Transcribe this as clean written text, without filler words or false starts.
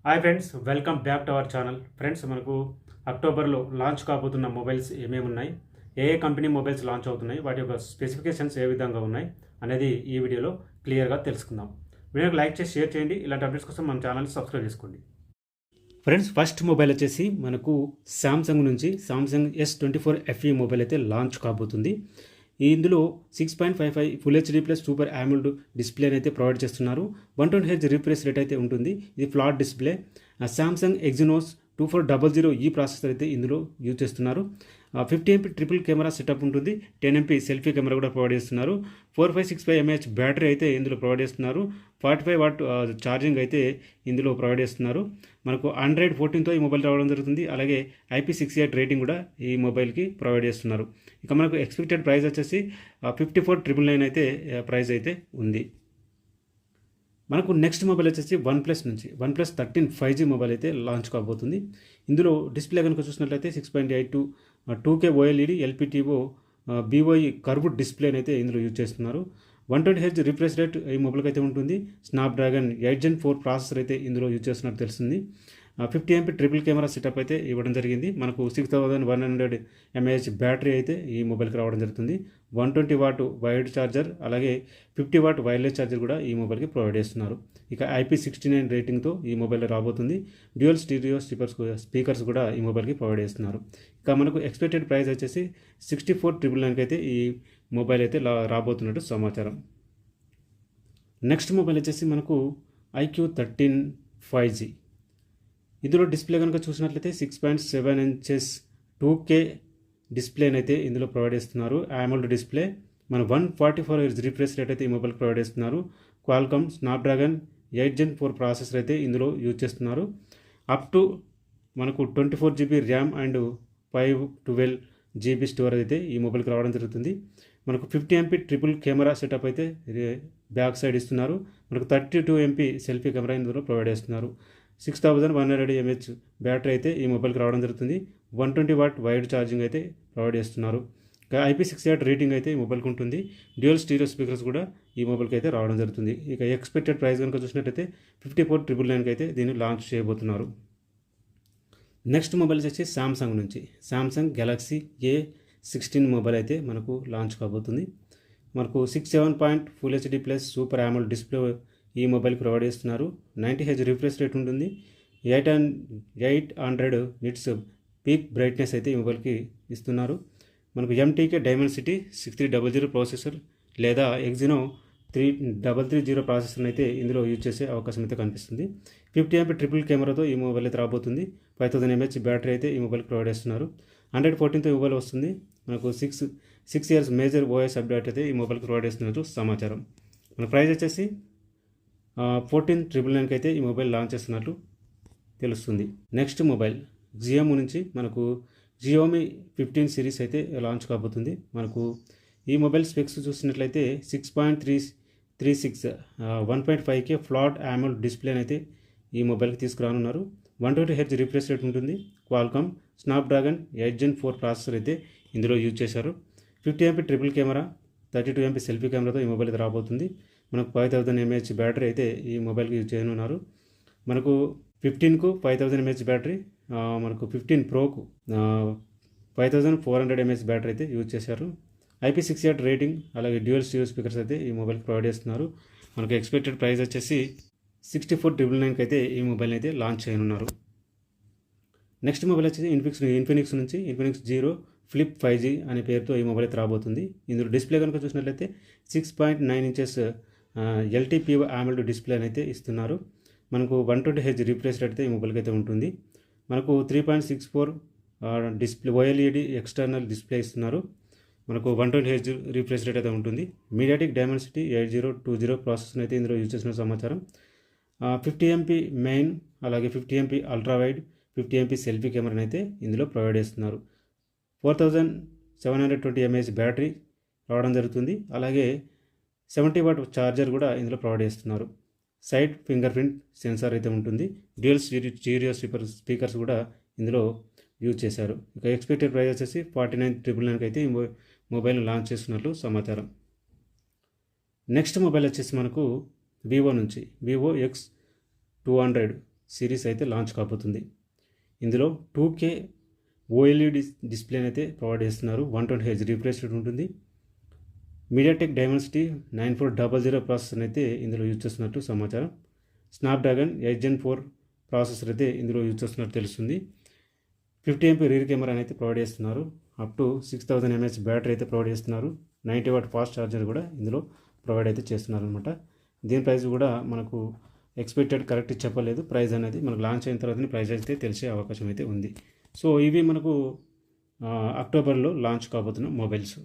Hi friends, welcome back to our channel. Friends, మనకు అక్టోబర్లో launch కాబోతున్న మొబైల్స్ ఏమేమి ఉన్నాయి, ఏ ఏ కంపెనీ మొబైల్స్ లాంచ్ అవుతున్నాయి, వాటి యొక్క స్పెసిఫికేషన్స్ ఏ విధంగా ఉన్నాయి అనేది ఈ వీడియోలో క్లియర్గా తెలుసుకుందాం. వీడియోకి లైక్ చేసి షేర్ చేయండి. ఇలాంటి అప్డేట్స్ కోసం మన ఛానల్ని సబ్స్క్రైబ్ చేసుకోండి. ఫ్రెండ్స్, ఫస్ట్ మొబైల్ వచ్చేసి మనకు సామ్సంగ్ నుంచి సామ్సంగ్ S24 FE మొబైల్ అయితే లాంచ్ కాబోతుంది. ఇందులో 6.55 full HD plus super AMOLED డిస్ప్లేని అయితే ప్రొవైడ్ చేస్తున్నారు. 120Hz రిఫ్రెష్ రేట్ అయితే ఉంటుంది. ఇది ఫ్లాట్ డిస్ప్లే. సామ్సంగ్ ఎగ్జినోస్ 2400 ఈ ప్రాసెసర్ అయితే ఇందులో యూజ్ చేస్తున్నారు. 50MP ట్రిపుల్ కెమెరా సెటప్ ఉంటుంది. 10MP సెల్ఫీ కెమెరా కూడా ప్రొవైడ్ చేస్తున్నారు. 4565 mAh బ్యాటరీ అయితే ఇందులో ప్రొవైడ్ చేస్తున్నారు. 45 వాట్ ఛార్జింగ్ అయితే ఇందులో ప్రొవైడ్ చేస్తున్నారు. మనకు Android 14తో ఈ మొబైల్ రావడం జరుగుతుంది. అలాగే IP68 రేటింగ్ కూడా ఈ మొబైల్కి ప్రొవైడ్ చేస్తున్నారు. ఇక మనకు ఎక్స్పెక్టెడ్ ప్రైస్ వచ్చేసి 54,999 అయితే ప్రైస్ అయితే ఉంది. మనకు నెక్స్ట్ మొబైల్ వచ్చేసి వన్ప్లస్ నుంచి OnePlus 13 5G మొబైల్ అయితే లాంచ్ కాబోతుంది. ఇందులో డిస్ప్లే కనుక చూసినట్లయితే 6.82 2K OLED LPTO BOE curved డిస్ప్లేని అయితే ఇందులో యూజ్ చేస్తున్నారు. 120Hz రిఫ్రెష్ రేట్ ఈ మొబైల్కి అయితే ఉంటుంది. స్నాప్డ్రాగన్ 8 Gen 4 ప్రాసెసర్ అయితే ఇందులో యూజ్ చేస్తున్నట్టు తెలిసింది. 50MP ట్రిపుల్ కెమెరా సెటప్ అయితే ఇవ్వడం జరిగింది. మనకు 6100 mAh బ్యాటరీ అయితే ఈ మొబైల్కి రావడం జరుగుతుంది. 120 వాట్ వైడ్ ఛార్జర్, అలాగే 50 వాట్ వైర్లెస్ ఛార్జర్ కూడా ఈ మొబైల్కి ప్రొవైడ్ చేస్తున్నారు. ఇక IP69 రేటింగ్తో ఈ మొబైల్ రాబోతుంది. డ్యూయల్ స్టీరియో స్పీకర్స్ కూడా ఈ మొబైల్కి ప్రొవైడ్ చేస్తున్నారు. ఇక మనకు ఎక్స్పెక్టెడ్ ప్రైస్ వచ్చేసి 64,999 అయితే ఈ మొబైల్ అయితే రాబోతున్నట్టు సమాచారం. నెక్స్ట్ మొబైల్ వచ్చేసి మనకు iQOO 13 5G. ఇందులో డిస్ప్లే కనుక చూసినట్లయితే 6.7 inches 2K డిస్ప్లేని అయితే ఇందులో ప్రొవైడ్ చేస్తున్నారు. AMOLED display. మన 144Hz రిఫ్రెష్ రేట్ అయితే ఈ మొబైల్ ప్రొవైడ్ చేస్తున్నారు. క్వాల్కామ్ స్నాప్డ్రాగన్ 8 Gen 4 ప్రాసెసర్ అయితే ఇందులో యూజ్ చేస్తున్నారు. అప్ టు మనకు 24GB RAM and 512GB storage అయితే ఈ మొబైల్కి రావడం జరుగుతుంది. మనకు 50MP ట్రిపుల్ కెమెరా సెటప్ అయితే బ్యాక్ సైడ్ ఇస్తున్నారు. మనకు 32MP సెల్ఫీ కెమెరా ఇందులో ప్రొవైడ్ చేస్తున్నారు. 6100 mAh బ్యాటరీ అయితే ఈ మొబైల్కి రావడం జరుగుతుంది. 120 వాట్ వైడ్ ఛార్జింగ్ అయితే ప్రొవైడ్ చేస్తున్నారు. IP68 రేటింగ్ అయితే ఈ మొబైల్కి ఉంటుంది. డ్యూయల్ స్టీరియో స్పీకర్స్ కూడా ఈ మొబైల్కి అయితే రావడం జరుగుతుంది. ఇక ఎక్స్పెక్టెడ్ ప్రైస్ కనుక చూసినట్టయితే 54,999 అయితే దీన్ని లాంచ్ చేయబోతున్నారు. నెక్స్ట్ మొబైల్ వచ్చి సామ్సంగ్ నుంచి సామ్సంగ్ గెలాక్సీ A16 మొబైల్ అయితే మనకు లాంచ్ కాబోతుంది. మనకు 6.7 full HD plus super AMOLED display ఈ మొబైల్ ప్రొవైడ్ చేస్తున్నారు. 90Hz రిఫ్రెష్ రేట్ ఉంటుంది. 800 నిట్స్ పీక్ బ్రైట్నెస్ అయితే ఈ మొబైల్కి ఇస్తున్నారు. మనకు MTK డైమెన్సిటీ 6300 ప్రాసెసర్ లేదా ఎగ్జినో 3330 ప్రాసెసర్ని అయితే ఇందులో యూజ్ చేసే అవకాశం అయితే కనిపిస్తుంది. 50MP ట్రిపుల్ కెమెరాతో ఈ మొబైల్ అయితే రాబోతుంది. 5000 mAh బ్యాటరీ అయితే ఈ మొబైల్కి ప్రొవైడ్ చేస్తున్నారు. Android 14తో ఈ మొబైల్ వస్తుంది. మనకు 6 years మేజర్ OS అప్డేట్ అయితే ఈ మొబైల్కి ప్రొవైడ్ చేస్తున్నట్టు సమాచారం. మన ప్రైస్ వచ్చేసి 14,999 అయితే ఈ మొబైల్ లాంచ్ చేస్తున్నట్లు తెలుస్తుంది. నెక్స్ట్ మొబైల్ జియోమీ నుంచి మనకు జియోమీ 15 సిరీస్ అయితే లాంచ్ కాబోతుంది. మనకు ఈ మొబైల్ స్పెక్స్ చూసినట్లయితే 6.36 1.5K ఫ్లాట్ AMOLED డిస్ప్లేని అయితే ఈ మొబైల్కి తీసుకురానున్నారు. 120Hz రిఫ్రెష్ రేట్ ఉంటుంది. క్వాల్కామ్ స్నాప్డ్రాగన్ 8 Gen 4 ప్రాసెసర్ అయితే ఇందులో యూజ్ చేశారు. 50MP triple camera 32MP selfie కెమెరాతో ఈ మొబైల్ అయితే రాబోతుంది. మనకు 5000 mAh బ్యాటరీ అయితే ఈ మొబైల్కి యూజ్ చేయనున్నారు. మనకు 15కు 5000 mAh బ్యాటరీ, మనకు 15 ప్రోకు 5400 mAh బ్యాటరీ అయితే యూజ్ చేశారు. IP68 రేటింగ్, అలాగే డ్యూయల్ స్టీరియో స్పీకర్స్ అయితే ఈ మొబైల్కి ప్రొవైడ్ చేస్తున్నారు. మనకు ఎక్స్పెక్టెడ్ ప్రైస్ వచ్చేసి 64,999 అయితే ఈ మొబైల్ని అయితే లాంచ్ చేయనున్నారు. నెక్స్ట్ మొబైల్ వచ్చేసి ఇన్ఫినిక్స్ నుంచి ఇన్ఫినిక్స్ జీరో ఫ్లిప్ 5G అనే పేరుతో ఈ మొబైల్ అయితే రాబోతుంది. ఇందులో డిస్ప్లే కనుక చూసినట్లయితే 6.9 inches LTPO AMOLED డిస్ప్లే అయితే ఇస్తున్నారు. మనకు 120Hz రిఫ్రెష్ రేట్ అయితే ఈ మొబైల్కి అయితే ఉంటుంది. మనకు 3.64 డిస్ప్లే OLED ఎక్స్టర్నల్ డిస్ప్లే ఇస్తున్నారు. మనకు 120Hz రిఫ్రెష్ రేట్ అయితే ఉంటుంది. మీడియాటెక్ డైమెన్సిటీ 8020 ప్రాసెసర్ అయితే ఇందులో యూజ్ చేసిన సమాచారం. 50MP మెయిన్, అలాగే 50MP ultra wide, 50MP selfie కెమెరాని అయితే ఇందులో ప్రొవైడ్ చేస్తున్నారు. 4720 mAh బ్యాటరీ రావడం జరుగుతుంది. అలాగే 70 వాట్ ఛార్జర్ కూడా ఇందులో ప్రొవైడ్ చేస్తున్నారు. సైడ్ ఫింగర్ ప్రింట్ సెన్సార్ అయితే ఉంటుంది. డ్యూయల్ స్టీరియో స్పీకర్స్ కూడా ఇందులో యూజ్ చేశారు. ఇక ఎక్స్పెక్టెడ్ ప్రైస్ వచ్చేసి 49,999 అయితే ఈ మొబైల్ లాంచ్ చేస్తున్నట్లు సమాచారం. నెక్స్ట్ మొబైల్ వచ్చేసి మనకు వివో నుంచి వివో X200 సిరీస్ అయితే లాంచ్ కాబోతుంది. ఇందులో 2K OLED డిస్ప్లేని అయితే ప్రొవైడ్ చేస్తున్నారు. 120Hz రిఫ్రెష్ రేట్ ఉంటుంది. మీడియాటెక్ డైమెన్సిటీ 9400 ప్రాసెసర్ అయితే ఇందులో యూజ్ చేస్తున్నట్టు సమాచారం. స్నాప్డ్రాగన్ 8 Gen 4 ప్రాసెసర్ అయితే ఇందులో యూజ్ చేస్తున్నట్టు తెలుస్తుంది. 50 MP రియర్ కెమెరా అయితే ప్రొవైడ్ చేస్తున్నారు. అప్ టు 6000 mAh బ్యాటరీ అయితే ప్రొవైడ్ చేస్తున్నారు. 90 వాట్ ఫాస్ట్ ఛార్జర్ కూడా ఇందులో ప్రొవైడ్ అయితే చేస్తున్నారు అనమాట. దీని ప్రైస్ కూడా మనకు ఎక్స్పెక్టెడ్ కరెక్ట్ చెప్పలేదు. ప్రైస్ అనేది మనకు లాంచ్ అయిన తర్వాత ప్రైస్ అయితే తెలిసే అవకాశం అయితే ఉంది. సో ఇవి మనకు అక్టోబర్లో లాంచ్ కాబోతున్న మొబైల్స్.